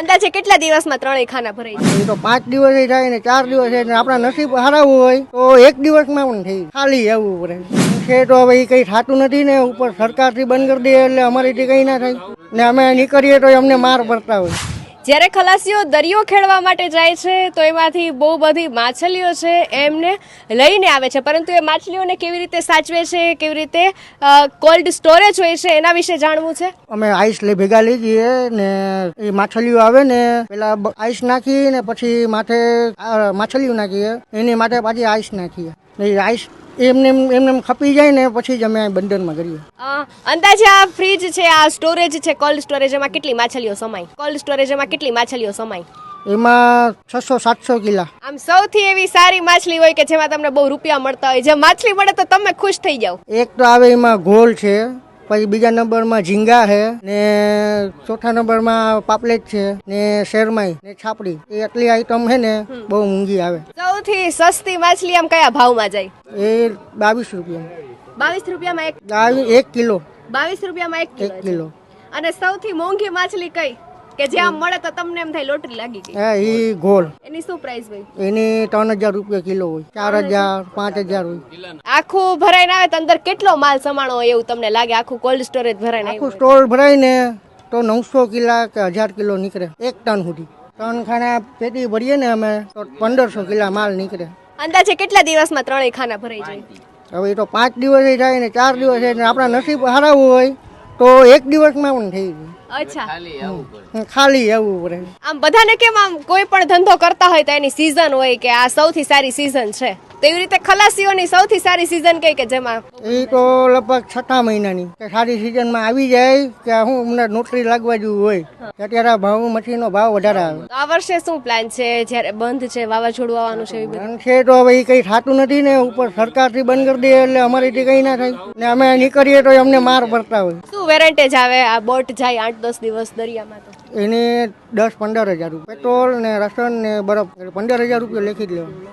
અંદાજે કેટલા દિવસમાં ત્રણેય ખાના ભરાઈ જાય? એ તો 5 દિવસ થાય ને 4 દિવસ થાય ને આપણા નસીબ સારા હોય તો 1 દિવસમાં પણ થઈ ખાલી આવવું પડે છે. તો હવે એ કઈ થતું નથી ને, ઉપર સરકારથી બંધ કરી દે એટલે અમારીથી કઈ ના થાય ને અમે નીકળીએ તો અમને માર પડતા હોય. જ્યારે ખલાસીઓ દરિયો ખેડવા માટે જાય છે તો એમાંથી બહુ બધી માછલીઓ છે એમને લઈને આવે છે, પરંતુ એ માછલીઓને કેવી રીતે સાચવે છે, કેવી રીતે કોલ્ડ સ્ટોરેજ હોય છે એના વિશે જાણવું છે. અમે આઈસ ભેગા લઈ જઈએ ને એ માછલીઓ આવે ને પેલા આઈસ નાખી ને પછી માથે માછલીઓ નાખીએ, એની માટે પાછી આઈસ નાખીએ ને આઈસ એમને ખપી જાય ને પછી જ અમે બંધનમાં કરીએ. અંદાજે આ ફ્રીજ છે, આ સ્ટોરેજ છે, કોલ્ડ સ્ટોરેજ, એમાં કેટલી માછલીઓ સમાય? કોલ્ડ સ્ટોરેજમાં કેટલી માછલીઓ સમાય? એમાં 600-700 કિલા. આમ સૌથી એવી સારી માછલી હોય કે જેમાં તમને બહુ રૂપિયા મળતા હોય, જે માછલી મળે તો તમે ખુશ થઈ જાવ? એક તો આવે એમાં ગોલ છે, પછી બીજા નંબરમાં ઝીંગા છે ને ચોથા નંબરમાં પાપલેટ છે ને શેરમાઈ ને છાપડી. એ આટલી આઈટમ છે ને બહુ મોંઘી આવે. સૌથી સસ્તી માછલી આમ કયા ભાવમાં જાય? એ 22 રૂપિયા. 22 રૂપિયામાં એક? 1 કિલો. 22 રૂપિયામાં 1 1 કિલો. અને સૌથી મોંઘી માછલી કઈ કે જે આમ મળે તો તમને એમ થાય લોટરી લાગી ગઈ? હા, એ ગોલ. એની શું પ્રાઇસ હોય? એની 3000 રૂપિયા કિલો હોય, 4000 5000 હોય. આખું ભરાઈને આવે તો અંદર કેટલો માલ સમાણો હોય એવું તમને લાગે? આખું કોલ્ડ સ્ટોરેજ ભરાઈને આખું સ્ટોર ભરાય ને તો 900 કિલા કે 1000 કિલો નીકળે 1 ટન સુધી. 3 ખાના પેટી ભરીએ ને અમે તો 1500 કિલા માલ નીકળે. અંદાજે કેટલા દિવસમાં ત્રણેય ખાના ભરાઈ જાય? હવે એ તો 5 દિવસ થાય ને 4 દિવસ થાય ને આપણા નસીબ સારા હોય તો 1 દિવસમાં પણ થઈ જાય. અચ્છા, ખાલી આવવું પડે. આમ બધાને કેમ આમ કોઈ પણ ધંધો કરતા હોય તો એની સીઝન હોય કે આ સૌથી સારી સીઝન છે, તો એવી રીતે ખલાસીઓની સૌથી સારી સીઝન કઈ કે જેમાં? એ તો લગભગ 6 મહિનાની કે સારી સિઝનમાં આવી જાય કે હું અમને નોકરી લાગવા જેવું હોય અત્યારે ભાવ મછલીનો ભાવ વધારે આવે. આ વર્ષે શું પ્લાન છે જ્યારે બંધ છે, વાવાઝોડું આવવાનું છે? બંધ છે તો હવે એ કઈ થતું નથી ને, ઉપર સરકારથી બંધ કરી દે એટલે અમારીથી કઈ ના થાય ને અમે નીકળીએ તો અમને માર પડતા હોય. શું વેરેન્ટેજ આવે આ બોટ જાય 8-10 દિવસ દરિયામાં? તો એને 10-15 હજાર રૂપિયા પેટ્રોલ ને રાશન ને બરફ 15,000 રૂપિયા લેખી જ લેવાનું.